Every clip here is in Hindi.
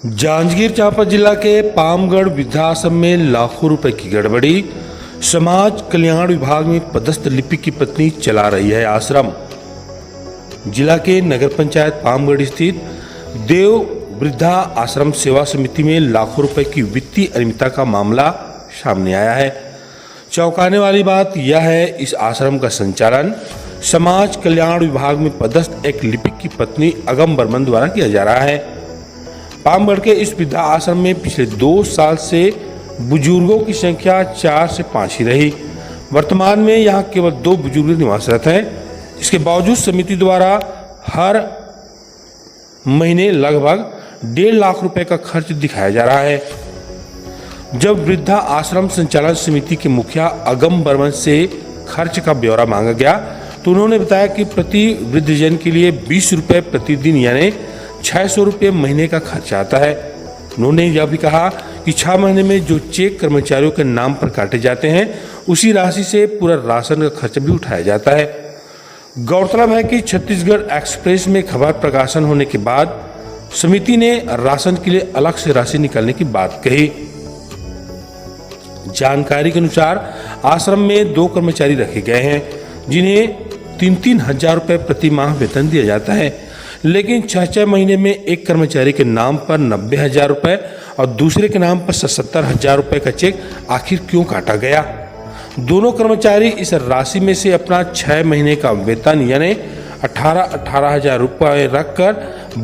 जांजगीर चांपा जिला के पामगढ़ वृद्धाश्रम में लाखों रुपए की गड़बड़ी। समाज कल्याण विभाग में पदस्थ लिपिक की पत्नी चला रही है आश्रम। जिला के नगर पंचायत पामगढ़ स्थित देव वृद्धा आश्रम सेवा समिति में लाखों रुपए की वित्तीय अनियमितता का मामला सामने आया है। चौंकाने वाली बात यह है, इस आश्रम का संचालन समाज कल्याण विभाग में पदस्थ एक लिपिक की पत्नी अगम बर्मन द्वारा किया जा रहा है। पामगढ़ के इस वृद्धा आश्रम में पिछले 2 साल से बुजुर्गों की संख्या 4 से 5 ही रही। वर्तमान में यहाँ केवल 2 बुजुर्ग निवासरत हैं। इसके बावजूद समिति द्वारा हर महीने लगभग 1.5 लाख रुपए का खर्च दिखाया जा रहा है। जब वृद्धा आश्रम संचालन समिति के मुखिया अगम बर्मन से खर्च का ब्यौरा मांगा गया तो उन्होंने बताया कि प्रति वृद्धजन के लिए 20 रुपए प्रतिदिन यानी 600 रुपये महीने का खर्च आता है। उन्होंने यह भी कहा कि 6 महीने में जो चेक कर्मचारियों के नाम पर काटे जाते हैं उसी राशि से पूरा राशन का खर्च भी उठाया जाता है। गौरतलब है कि छत्तीसगढ़ एक्सप्रेस में खबर प्रकाशन होने के बाद समिति ने राशन के लिए अलग से राशि निकालने की बात कही। जानकारी के अनुसार आश्रम में 2 कर्मचारी रखे गए हैं जिन्हें 3-3 हजार रुपये प्रति माह वेतन दिया जाता है, लेकिन 6-6 महीने में एक कर्मचारी के नाम पर 90,000 रुपये और दूसरे के नाम पर 77,000 रुपये का चेक आखिर क्यों काटा गया। दोनों कर्मचारी इस राशि में से अपना 6 महीने का वेतन यानी 18,000 रुपये रखकर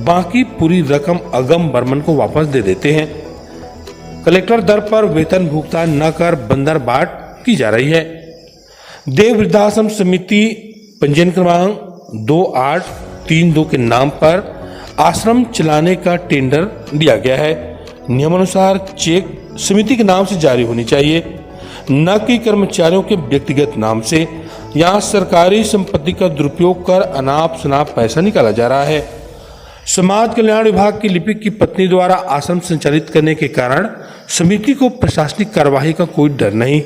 बाकी पूरी रकम अगम बर्मन को वापस दे देते हैं। कलेक्टर दर पर वेतन भुगतान न कर बंदरबाट की जा रही है। देव वृद्धाश्रम समिति पंजीयन क्रमांक 2832 के नाम पर आश्रम चलाने का टेंडर दिया गया है। नियमानुसार चेक समिति के नाम से जारी होनी चाहिए, न कि कर्मचारियों के व्यक्तिगत नाम से। यहाँ सरकारी संपत्ति का दुरुपयोग कर अनाप शनाप पैसा निकाला जा रहा है। समाज कल्याण विभाग की लिपिक की पत्नी द्वारा आश्रम संचालित करने के कारण समिति को प्रशासनिक कार्यवाही का कोई डर नहीं।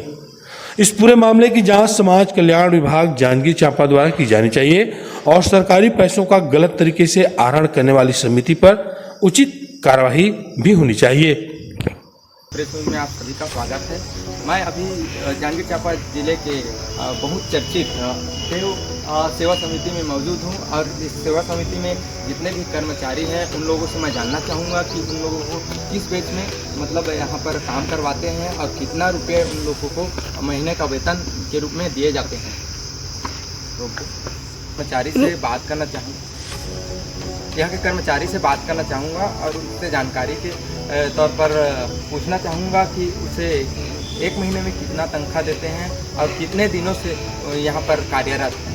इस पूरे मामले की जांच समाज कल्याण विभाग जांजगीर चांपा द्वारा की जानी चाहिए और सरकारी पैसों का गलत तरीके से आहरण करने वाली समिति पर उचित कार्यवाही भी होनी चाहिए। प्रेस में आप सभी का स्वागत है। मैं अभी जांजगीर चांपा जिले के बहुत चर्चित देव सेवा समिति में मौजूद हूं और इस सेवा समिति में जितने भी कर्मचारी हैं उन लोगों से मैं जानना चाहूँगा कि उन लोगों को किस बेस में मतलब यहाँ पर काम करवाते हैं और कितना रुपये उन लोगों को महीने का वेतन के रूप में दिए जाते हैं। तो कर्मचारी से बात करना चाहूँगा, यहाँ के कर्मचारी से बात करना चाहूँगा और उससे जानकारी के तौर पर पूछना चाहूँगा कि उसे 1 महीने में कितना तनख्वाह देते हैं और कितने दिनों से यहाँ पर कार्यरत हैं।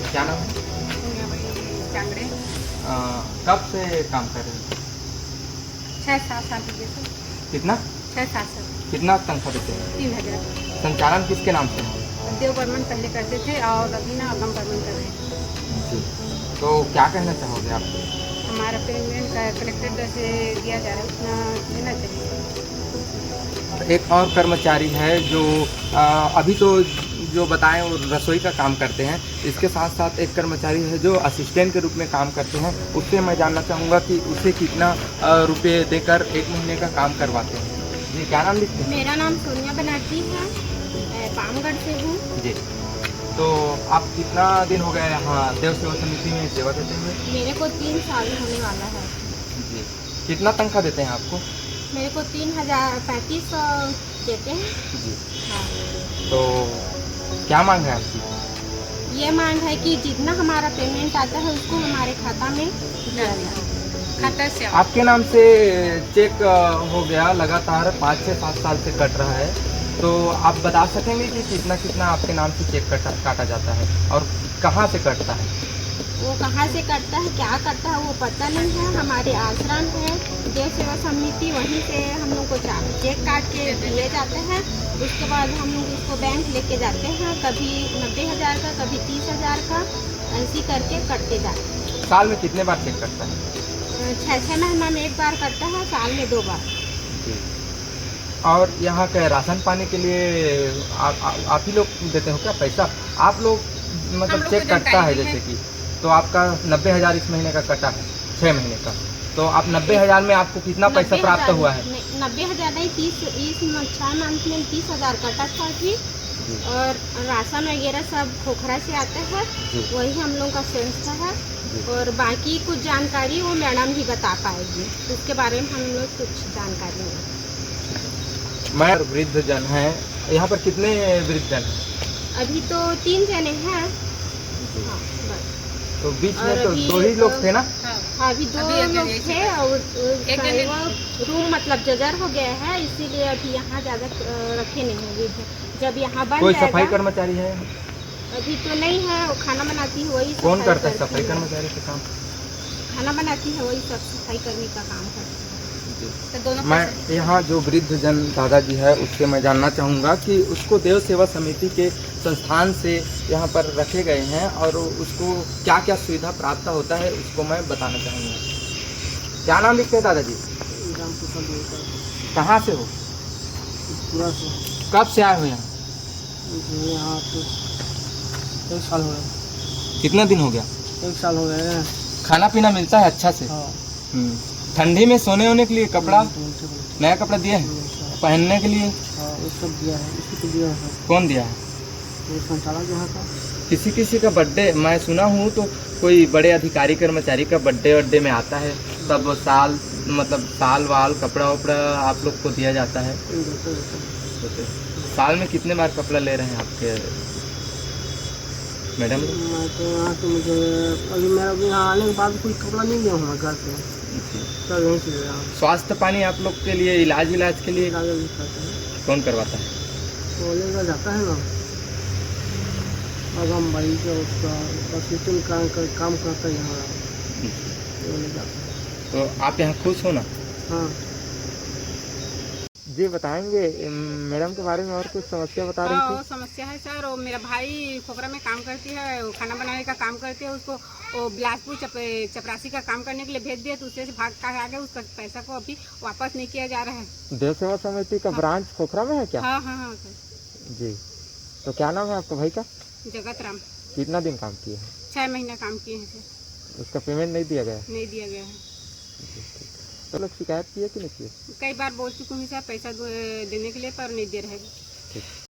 क्या नाम है? कब से काम कर रहे हैं? 6-7 साल से। कितना? 6-7 साल। कितना तनख्वाह देते हैं? 3,000। संचालन किसके नाम से? देव बर्मन पहले करते थे और अभी ना अगम बर्मन कर रहे हैं। जी, तो क्या कहना चाहोगे आप? हमारा पेमेंट कलेक्टर दर से दिया जा रहा है, उतना देना चाहिए। एक और कर्मचारी है जो अभी तो जो बताएं वो रसोई का काम करते हैं। इसके साथ साथ एक कर्मचारी है जो असिस्टेंट के रूप में काम करते हैं। उससे मैं जानना चाहूँगा कि उसे कितना रुपये देकर 1 महीने का काम करवाते हैं। जी, क्या नाम लिखते हैं? मेरा नाम सोनिया बनर्जी है, पामगढ़ से हूँ। जी, तो आप कितना दिन हो गया यहाँ देव सेवा समिति में सेवा देते हुए? मेरे को 3 साल होने वाला है। जी, कितना तनख्वाह देते हैं आपको? मेरे को 3,3500 देते हैं। जी, हाँ। तो क्या मांग है आपकी? ये मांग है कि जितना हमारा पेमेंट आता है उसको हमारे खाता में डाल दें। खाता से आपके नाम से चेक हो गया लगातार 5 से 7 साल से कट रहा है, तो आप बता सकेंगे कि कितना कितना आपके नाम से चेक काटा जाता है और कहाँ से कटता है? वो कहाँ से करता है, क्या करता है वो पता नहीं है। हमारे आश्रम है देव सेवा समिति, वहीं से हम लोग को चेक काट के दिए जाते हैं। उसके बाद हम लोग उसको बैंक लेके जाते हैं, कभी 90,000 का, कभी 30,000 का, ऐसी करके कटते जाते हैं। साल में कितने बार चेक कटता है? 6-6 महीना में 1 बार कटता है, साल में 2 बार। और यहाँ के राशन पानी के लिए आप ही लोग देते हो क्या पैसा? आप लोग मतलब चेक कटता है जैसे कि, तो आपका 90,000 इस महीने का कटा है 6 महीने का, तो आप 90,000 में आपको कितना पैसा प्राप्त हुआ है? 90,000 नहीं, 30 इस 6 मंथ में 30,000 कटा था जी। और राशन वगैरह सब खोखरा से आते हैं, वही हम लोग का संस्था है। और बाकी कुछ जानकारी वो मैडम ही बता पाएगी, उसके बारे में हम लोग कुछ जानकारी नहीं। मैं वृद्ध जन है, यहाँ पर कितने वृद्ध जन हैं? अभी तो 3 जने हैं। हाँ, बस। तो बीच में और तो अभी 2 ही लोग थे ना? हाँ, अभी 2 लोग थे और रूम मतलब जजर हो गया है, इसीलिए अभी यहाँ ज़्यादा रखे नहीं हैं। जब यहाँ बन कोई जाएगा। सफाई कर्मचारी है? अभी तो नहीं है, वो खाना बनाती है वही। कौन करता है सफाई कर्मचारी का काम? खाना बनाती है वही, सब सफाई करने का काम करती है। तो दोनों मैं यहाँ जो वृद्ध जन दादाजी है उससे मैं जानना चाहूँगा कि उसको देव सेवा समिति के संस्थान से यहाँ पर रखे गए हैं और उसको क्या क्या सुविधा प्राप्त होता है उसको मैं बताना चाहूँगा। क्या नाम लिखते हैं दादाजी? कहाँ से हो? कब से आए हो यहाँ? यहाँ तो 1 साल हो गया। कितना दिन हो गया? 1 साल हो गया है। खाना पीना मिलता है अच्छा से? हाँ। ठंडी में सोने होने के लिए कपड़ा, नया कपड़ा दिया है पहनने के लिए? हाँ, वो सब दिया है, इसी को दिया है। कौन दिया है? ये संचालक यहाँ का। किसी किसी का बर्थडे मैं सुना हूँ तो कोई बड़े अधिकारी कर्मचारी का बर्थडे में आता है, तब साल वाल कपड़ा वपड़ा आप लोग को दिया जाता है। साल में कितने बार कपड़ा ले रहे हैं आपके मैडम? मैं तो यहाँ से मुझे अभी मेरा अभी यहाँ आने के बाद कोई कपड़ा नहीं गया हूँ घर से, सब यहीं से गया हूँ। स्वास्थ्य पानी आप लोग के लिए इलाज के लिए कौन करवाता है? तो लेकर जाता है ना अगम भाई का, उसका हॉस्पिटल काम करता है यहाँ, तो ले जाता है। तो आप यहाँ खुश हो ना? हाँ जी, बताएंगे मैडम के बारे में और कुछ समस्या बता रही वो थी? समस्या है सर, वो मेरा भाई खोखरा में काम करती है, वो खाना बनाने का काम करती है, उसको वो बिलासपुर चपरासी का काम करने के लिए भेज दिया, तो उससे भाग कर आ गए, उसका पैसा को अभी वापस नहीं किया जा रहा है। देव सेवा समिति का ब्रांच खोखरा में है क्या? हाँ हाँ हाँ सर। जी, तो क्या नाम है आपका भाई का? जगत राम। कितना दिन काम किया है? 6 महीना काम किए हैं सर। उसका पेमेंट नहीं दिया गया? नहीं दिया गया है। तो लोग शिकायत किए कि नहीं किए? कई बार बोल चुकी हूँ सर पैसा देने के लिए, पर नहीं दे रहे।